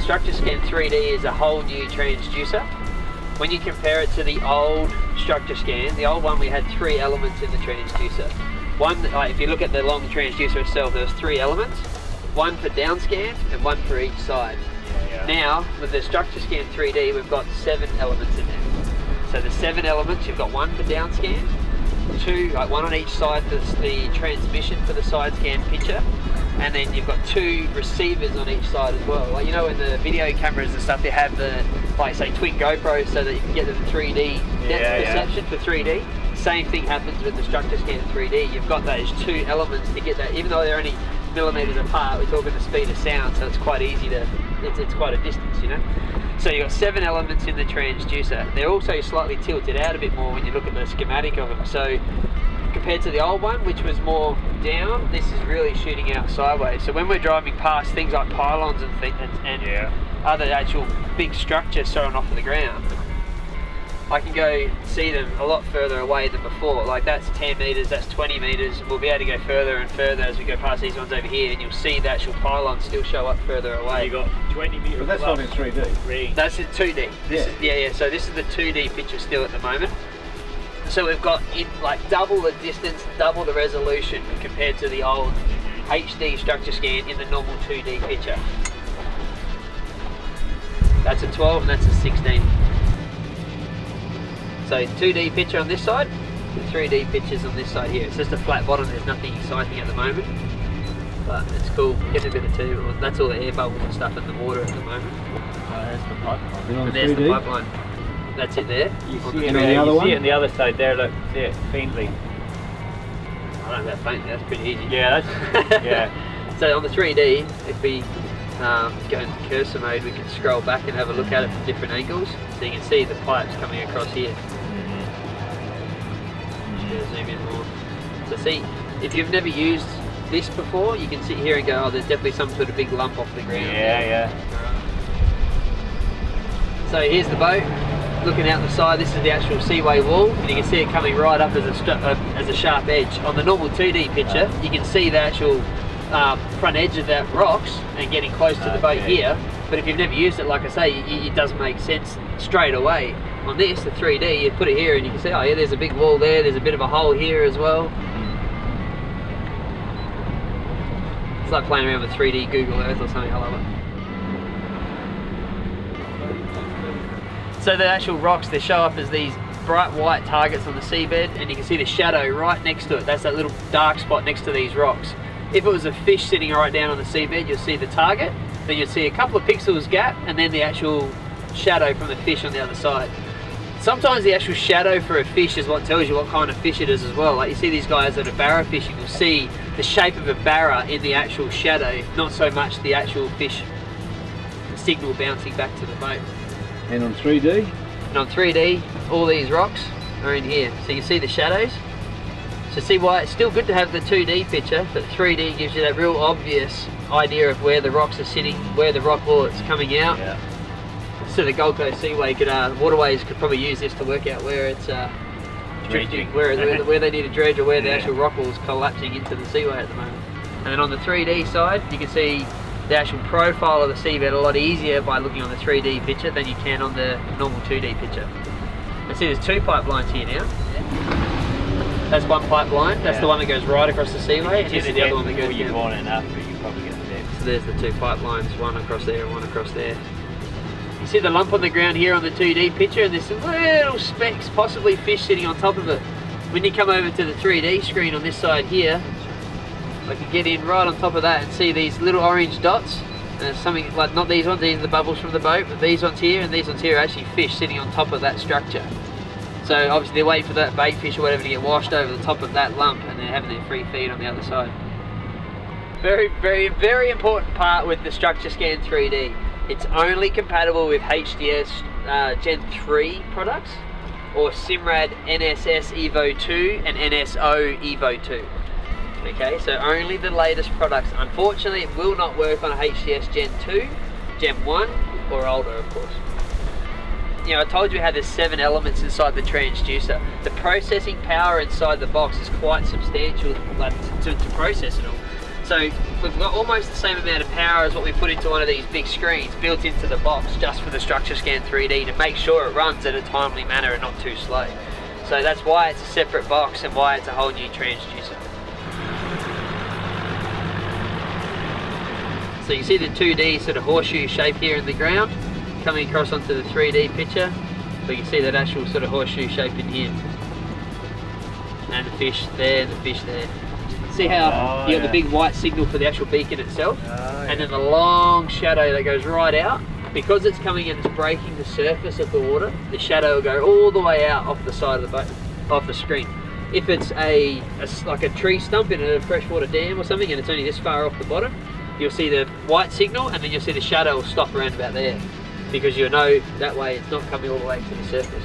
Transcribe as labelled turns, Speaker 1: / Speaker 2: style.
Speaker 1: StructureScan 3D is a whole new transducer. When you compare it to the old StructureScan, the old one we had 3 elements in the transducer. One, if you look at the long transducer itself, there was 3 elements, one for downscan and one for each side. Now, with the StructureScan 3D, we've got 7 elements in there. So the 7 elements, you've got one for downscan, 2, one on each side for the transmission for the side scan picture, and then you've got 2 receivers on each side as well. Like, you know, in the video cameras and stuff, they have the, like say, twin GoPros so that you can get the 3D depth perception for 3D. Same thing happens with the StructureScan 3D. You've got those 2 elements to get that, even though they're only millimeters apart, we're talking the speed of sound, so it's quite easy to, it's quite a distance, you know. So you've got 7 elements in the transducer. They're also slightly tilted out a bit more when you look at the schematic of them. So compared to the old one, which was more down, this is really shooting out sideways. So when we're driving past things like pylons and things, and other actual big structures thrown off of the ground, I can go see them a lot further away than before. Like that's 10 meters, that's 20 meters. We'll be able to go further and further as we go past these ones over here, and you'll see the actual pylons still show up further away.
Speaker 2: You got 20 meters.
Speaker 3: But that's not in 3D.
Speaker 1: That's in 2D. This is, So this is the 2D picture still at the moment. So we've got like double the distance, double the resolution compared to the old HD StructureScan in the normal 2D picture. That's a 12 and that's a 16. So 2D picture on this side, and 3D pictures on this side here. It's just a flat bottom, there's nothing exciting at the moment. But it's cool, getting a bit of 2. That's all the air bubbles and stuff in the water at the moment.
Speaker 2: There's the pipeline.
Speaker 1: And there's the pipeline. That's it there.
Speaker 2: You see it, you see it on the other side there, look, see it faintly.
Speaker 1: I don't know about faintly, that's pretty easy.
Speaker 2: Yeah, that's,
Speaker 1: So on the 3D, if we go into cursor mode, we can scroll back and have a look at it from different angles. So you can see the pipes coming across here. Just zoom in more. So see, if you've never used this before, you can sit here and go, oh, there's definitely some sort of big lump off the ground.
Speaker 2: Yeah.
Speaker 1: So here's the boat, looking out the side. This is the actual seaway wall, and you can see it coming right up as a sharp edge. On the normal 2D picture, you can see the actual front edge of that rocks and getting close to the boat here. But if you've never used it, like I say, it doesn't make sense straight away. On this, the 3D, you put it here and you can see, oh yeah, there's a big wall there, there's a bit of a hole here as well. It's like playing around with 3D Google Earth or something, I love it. So the actual rocks, they show up as these bright white targets on the seabed, and you can see the shadow right next to it. That's that little dark spot next to these rocks. If it was a fish sitting right down on the seabed, you'll see the target, then you'll see a couple of pixels gap, and then the actual shadow from the fish on the other side. Sometimes the actual shadow for a fish is what tells you what kind of fish it is as well. Like you see these guys that are barra fishing, you'll see the shape of a barra in the actual shadow, not so much the actual fish signal bouncing back to the boat.
Speaker 3: And on 3D?
Speaker 1: And on 3D, all these rocks are in here. So you see the shadows. So see why it's still good to have the 2D picture, but 3D gives you that real obvious idea of where the rocks are sitting, where the rock wall is coming out.
Speaker 2: Yeah.
Speaker 1: So the Gold Coast Seaway could, waterways could probably use this to work out where it's drifting, where they need to dredge, or where the actual rock wall is collapsing into the seaway at the moment. And then on the 3D side, you can see the actual profile of the seabed a lot easier by looking on the 3D picture than you can on the normal 2D picture. And see there's 2 pipelines here now. That's one pipeline, that's the one that goes right across the seaway, and here's the other one that goes down.
Speaker 2: One and after, you probably get the depth.
Speaker 1: So there's the 2 pipelines, one across there and one across there. You see the lump on the ground here on the 2D picture, and there's some little specks, possibly fish sitting on top of it. When you come over to the 3D screen on this side here, I can get in right on top of that and see these little orange dots. Something like, not these ones, these are the bubbles from the boat, but these ones here and these ones here are actually fish sitting on top of that structure. So obviously they're waiting for that bait fish or whatever to get washed over the top of that lump, and they're having their free feed on the other side. Very, very, very important part with the StructureScan 3D. It's only compatible with HDS Gen3 products, or Simrad NSS Evo2 and NSO Evo2. Okay, so only the latest products. Unfortunately, it will not work on a HDS Gen 2, Gen 1, or older, of course. You know, I told you how there's 7 elements inside the transducer. The processing power inside the box is quite substantial, like, to process it all. So we've got almost the same amount of power as what we put into one of these big screens built into the box just for the StructureScan 3D to make sure it runs in a timely manner and not too slow. So that's why it's a separate box and why it's a whole new transducer. So you see the 2D sort of horseshoe shape here in the ground coming across onto the 3D picture, but you see that actual sort of horseshoe shape in here. And the fish there and the fish there. See how you got the big white signal for the actual beacon itself, and then the long shadow that goes right out. Because it's coming and it's breaking the surface of the water, the shadow will go all the way out off the side of the boat, off the screen. If it's like a tree stump in a freshwater dam or something and it's only this far off the bottom, you'll see the white signal and then you'll see the shadow will stop around about there, because you'll know that way it's not coming all the way to the surface.